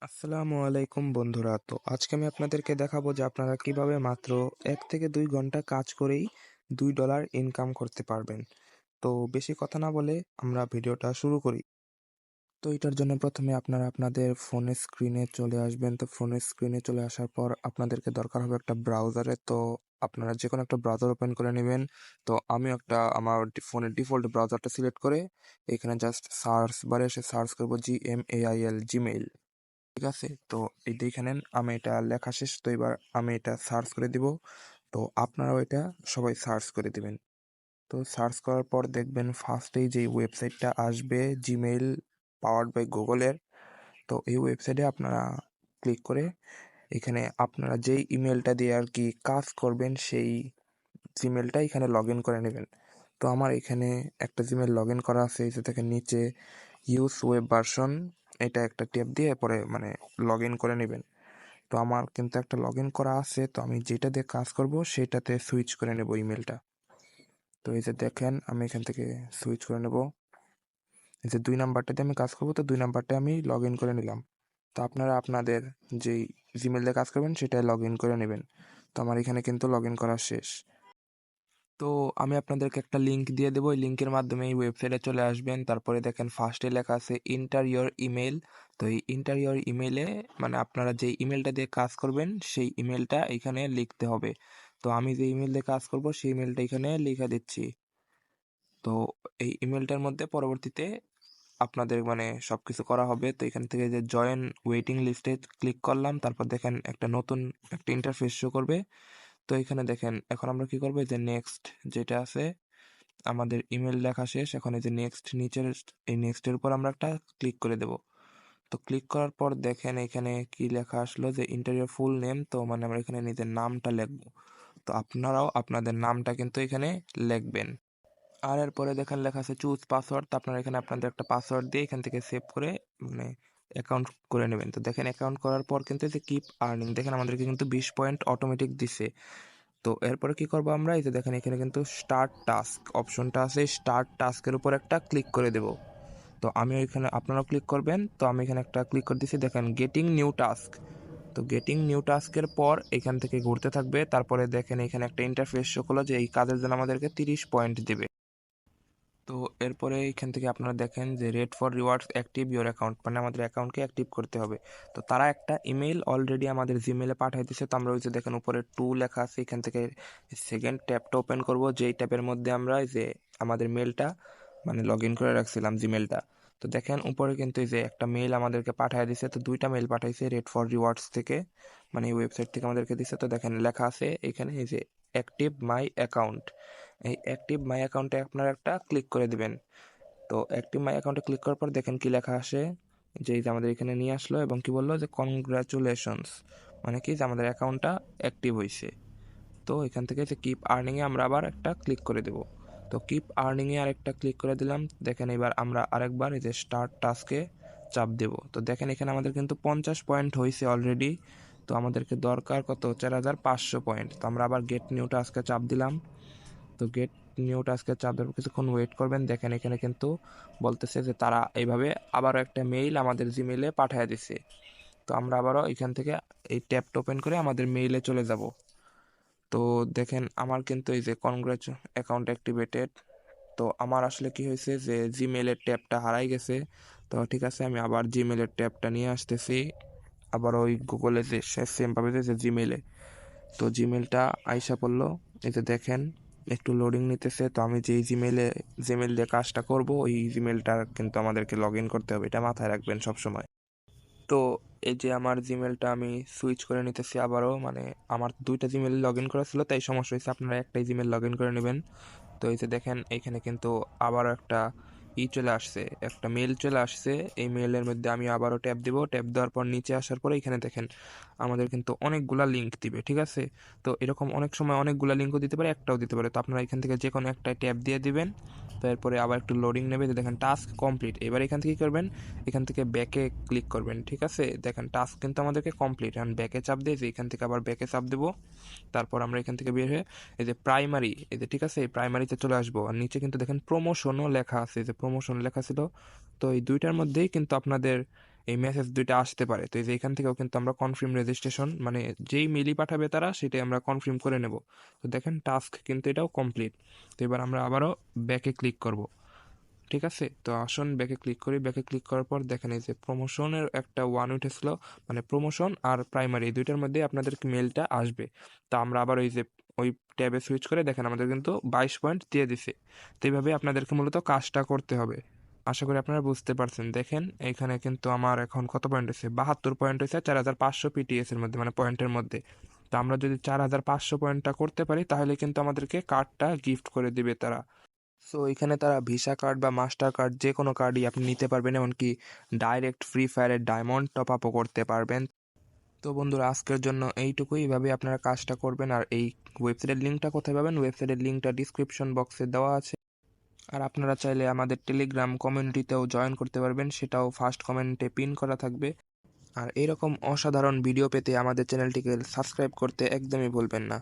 আসসালামু আলাইকুম বন্ধুরা। তো আজকে আমি আপনাদেরকে দেখাবো যে আপনারা কিভাবে মাত্র 1 থেকে 2 ঘন্টা কাজ করেই $2 ইনকাম করতে পারবেন। তো বেশি কথা না বলে আমরা ভিডিওটা শুরু করি। তো এটার জন্য প্রথমে আপনারা আপনাদের ফোনের স্ক্রিনে চলে আসবেন। তো ফোনের স্ক্রিনে চলে আসার পর আপনাদেরকে দরকার হবে একটা ব্রাউজারে। তো আপনারা যেকোনো একটা ব্রাউজার ওপেন করে নেবেন। তো আমি একটা আমার ফোনের ডিফল্ট ব্রাউজারটা সিলেক্ট করে এখানে জাস্ট সার্চ বারে এসে সার্চ করব জিএমএইএল জিমেইল। ঠিক আছে? তো এই দেখে নেন আমি এটা লেখা শেষ। তো এবার আমি এটা সার্চ করে দিব। তো আপনারাও এটা সবাই সার্চ করে দিবেন। তো সার্চ করার পর দেখবেন ফার্স্টেই যেই ওয়েবসাইটটা আসবে জিমেইল পাওয়ার্ড বাই গুগলের। তো এই ওয়েবসাইটে আপনারা ক্লিক করে এখানে আপনারা যেই ইমেলটা দিয়ে আর কি কাজ করবেন সেই জিমেলটা এখানে লগ ইন করে নেবেন। তো আমার এখানে একটা জিমেল লগ ইন করা আছে। এই যে দেখেন নিচে ইউজ ওয়েব ভার্সন, এটা একটা ট্যাপ দিয়ে পরে মানে লগ ইন করে নেবেন। তো আমার কিন্তু একটা লগ ইন করা আছে, তো আমি যেটা দিয়ে কাজ করব সেটাতে সুইচ করে নেব ইমেলটা। তো এই যে দেখেন আমি এখান থেকে সুইচ করে নেব। এই যে 2 নাম্বারটাতে আমি কাজ করব, তো 2 নাম্বারটা আমি লগ ইন করে নিলাম। তো আপনারা আপনাদের যেই জিমেল দিয়ে কাজ করবেন সেটায় লগ ইন করে নেবেন। তো আমার এখানে কিন্তু লগ ইন করা শেষ। তো আমি আপনাদেরকে একটা লিঙ্ক দিয়ে দেবো, ওই লিঙ্কের মাধ্যমে এই ওয়েবসাইটে চলে আসবেন। তারপরে দেখেন ফার্স্টে লেখা আছে ইন্টার ইওর ইমেল। তো এই ইন্টার ইওর ইমেলে মানে আপনারা যে ইমেলটা দিয়ে কাজ করবেন সেই ইমেলটা এখানে লিখতে হবে। তো আমি যে ইমেল দিয়ে কাজ করব সেই ইমেলটা এখানে লিখে দিচ্ছি। তো এই ইমেলটার মধ্যে পরবর্তীতে আপনাদের মানে সবকিছু করা হবে। তো এখান থেকে যে জয়েন ওয়েটিং লিস্টে ক্লিক করলাম, তারপর দেখেন একটা নতুন একটা ইন্টারফেস শো করবে। তো এখানে দেখেন এখন আমরা কি করবো, যে নেক্সট যেটা আছে আমাদের ইমেল লেখা শেষ, এখন এই যে নেক্সট নিচের এই নেক্সটের উপর আমরা একটা ক্লিক করে দেব। তো ক্লিক করার পর দেখেন এখানে কি লেখা আসলো, যে ইন্টারভিউ ফুল নেম। তো মানে আমরা এখানে নিজের নামটা লিখবো। তো আপনারাও আপনাদের নামটা কিন্তু এখানে লিখবেন। আর এরপরে দেখেন লেখা আছে চুজ পাসওয়ার্ড। তো আপনারা এখানে আপনাদের একটা পাসওয়ার্ড দিয়ে এখান থেকে সেভ করে মানে অ্যাকাউন্ট করে নেবেন। তো দেখেন অ্যাকাউন্ট করার পর কিন্তু এই যে কিপ আর্নিং, দেখেন আমাদেরকে কিন্তু 20 পয়েন্ট অটোমেটিক দিছে। তো এরপরে কি করবো আমরা, এই যে দেখেন এখানে কিন্তু স্টার্ট টাস্ক অপশনটা আছে, স্টার্ট টাস্কের উপর একটা ক্লিক করে দেব। তো আমি ওইখানে আপনারাও ক্লিক করবেন। তো আমি এখানে একটা ক্লিক করে দিচ্ছি, দেখেন গেটিং নিউ টাস্ক। তো গেটিং নিউ টাস্কের পর এখান থেকে ঘুরতে থাকবে। তারপরে দেখেন এখানে একটা ইন্টারফেস শো করলো যে এই কাজের জন্য আমাদেরকে 30 পয়েন্ট দিবে। তো এরপরে এখান থেকে আপনারা দেখেন যে red for rewards active your account, মানে আমাদের অ্যাকাউন্টকে অ্যাক্টিভ করতে হবে। তো তারা একটা ইমেল অলরেডি আমাদের জিমেলে পাঠিয়ে দিয়েছে। তো আমরা ওই যে দেখেন উপরে 2 লেখা আছে, এখান থেকে সেকেন্ড ট্যাবটা ওপেন করব, যেই ট্যাবের মধ্যে আমরা এই যে আমাদের মেলটা মানে লগ ইন করে রাখছিলাম জিমেলটা। তো দেখেন উপরে কিন্তু এই যে একটা মেল আমাদেরকে পাঠিয়ে দিয়েছে। তো 2টা মেল পাঠাইছে রেড ফর রিওয়ার্ডস থেকে, মানে এই ওয়েবসাইট থেকে আমাদেরকে দিচ্ছে। তো দেখেন লেখা আছে এখানে এই যে অ্যাক্টিভ মাই অ্যাকাউন্ট। এই অ্যাক্টিভ মাই অ্যাকাউন্টে আপনারা একটা ক্লিক করে দিবেন। তো অ্যাক্টিভ মাই অ্যাকাউন্টে ক্লিক করার পর দেখেন কি লেখা আসে, যে এই যে আমাদের এখানে নিয়ে আসলো এবং কি বললো যে কনগ্রাচুলেশনস, মানে কি যে আমাদের অ্যাকাউন্টটা অ্যাক্টিভ হয়েছে। তো এখান থেকে যে কিপ আর্নিংয়ে আমরা আবার একটা ক্লিক করে দেব। তো কিপ আর্নিংয়ে আরেকটা ক্লিক করে দিলাম। দেখেন এবার আমরা আরেকবার এই যে স্টার্ট টাস্কে চাপ দেব। তো দেখেন এখানে আমাদের কিন্তু 50 পয়েন্ট হয়েছে অলরেডি। তো আমাদেরকে দরকার কত, 4500 পয়েন্ট। তো আমরা আবার গেট নিউ টাস্কে চাপ দিলাম। তো গেট নিউ টাস্কের চাপ দেওয়ার কিছুক্ষণ ওয়েট করবেন। দেখেন এখানে কিন্তু বলতেছে যে তারা এইভাবে আবারও একটা মেইল আমাদের জিমেইলে পাঠিয়ে দিছে। তো আমরা আবারও এখান থেকে এই ট্যাবটা ওপেন করে আমাদের মেইলে চলে যাব। তো দেখেন আমার কিন্তু এই যে কনগ্রাচ অ্যাকাউন্ট অ্যাক্টিভেটেড। তো আমার আসলে কি হয়েছে যে জিমেইলের ট্যাবটা হারাই গেছে। তো ঠিক আছে, আমি আবার জিমেইলের ট্যাবটা নিয়ে আসতেছি। আবার ওই গুগলে যে সেম পাবে যে জিমেইলে। তো জিমেলটা আইসা পড়লো। এই যে দেখেন একটু লোডিং নিতেছে। তো আমি যেই জিমেল দিয়ে কাজটা করব ওই জিমেলটা কিন্তু আমাদেরকে লগ ইন করতে হবে, এটা মাথায় রাখবেন সব সময়। তো এই যে আমার জিমেলটা আমি সুইচ করে নিতেছি আবারও, মানে আমার 2টা জিমেল লগ ইন করা ছিল তাই সমস্যা হয়েছে, আপনারা একটাই জিমেল লগ ইন করে নেবেন। তো এই যে দেখেন এখানে কিন্তু আবারও একটা চলে আসছে, একটা মেল চলে আসছে। এই মেলের মধ্যে আমি আবারও ট্যাপ দিব। ট্যাপ দেওয়ার পর নিচে আসার পরে এখানে দেখেন আমাদের কিন্তু অনেকগুলা লিঙ্ক দিবে, ঠিক আছে? তো এরকম অনেক সময় অনেকগুলা লিঙ্কও দিতে পারে, একটাও দিতে পারে। তো আপনারা এখান থেকে যে কোনো একটা ট্যাপ দিয়ে দিবেন। তারপরে আবার একটু লোডিং নেবে। যে দেখেন টাস্ক কমপ্লিট। এবার এখান থেকে কী করবেন, এখান থেকে ব্যাকে ক্লিক করবেন, ঠিক আছে? দেখেন টাস্ক কিন্তু আমাদেরকে কমপ্লিট। এখন ব্যাকে চাপ দিয়ে যে এখান থেকে আবার ব্যাকে চাপ দেবো। তারপর আমরা এখান থেকে বের হয়ে এই যে প্রাইমারি, এই যে ঠিক আছে এই প্রাইমারিতে চলে আসবো। আর নিচে কিন্তু দেখেন প্রমোশনও লেখা আছে, যে প্রমোশন লেখা ছিল। তো এই 2টার মধ্যেই কিন্তু আপনাদের এই মেসেজ দুইটা আসতে পারে। তো এই যে এখান থেকেও কিন্তু আমরা কনফার্ম রেজিস্ট্রেশন মানে যেই মেইলই পাঠাবে তারা সেটাই আমরা কনফার্ম করে নেব। তো দেখেন টাস্ক কিন্তু এটাও কমপ্লিট। তো এবার আমরা আবারও ব্যাকে ক্লিক করব। ঠিক আছে, তো আসুন ব্যাকে ক্লিক করি। ব্যাকে ক্লিক করার পর দেখেন এই যে প্রমোশনের একটা ওয়ান উঠেছিল, মানে প্রমোশন আর প্রাইমারি এই দুইটার মধ্যে আপনাদের মেলটা আসবে। তো আমরা আবার ওই যে ওই ট্যাবে সুইচ করে দেখেন আমাদের কিন্তু 22 পয়েন্ট দিয়ে দিছে। তো এইভাবে আপনাদেরকে মূলত কাজটা করতে হবে। আশা করি আপনারা বুঝতে পারছেন। দেখেন এখানে কিন্তু আমার এখন কত পয়েন্ট হয়েছে, 72 পয়েন্ট হয়েছে 4500 পিটিএস এর মধ্যে, মানে পয়েন্টের মধ্যে। তো আমরা যদি 4500 পয়েন্টটা করতে পারি তাহলে কিন্তু আমাদেরকে কার্ডটা গিফট করে দিবে তারা। সো এখানে তারা ভিসা কার্ড বা মাস্টার কার্ড যে কোনো কার্ডই আপনি নিতে পারবেন, এমনকি ডাইরেক্ট ফ্রি ফায়ারের ডায়মন্ড টপ আপও করতে পারবেন। তো বন্ধুরা আজকের জন্য এইটুকুই। এভাবে আপনারা কাজটা করবেন। আর এই ওয়েবসাইটের লিঙ্কটা কোথায় পাবেন? ওয়েবসাইটের লিঙ্কটা ডিসক্রিপশন বক্সে দেওয়া আছে। আর আপনারা চাইলে আমাদের টেলিগ্রাম কমিউনিটিতেও জয়েন করতে পারবেন, সেটাও ফার্স্ট কমেন্টে পিন করা থাকবে। আর এরকম অসাধারণ ভিডিও পেতে আমাদের চ্যানেলটিকে সাবস্ক্রাইব করতে একদমই ভুলবেন না।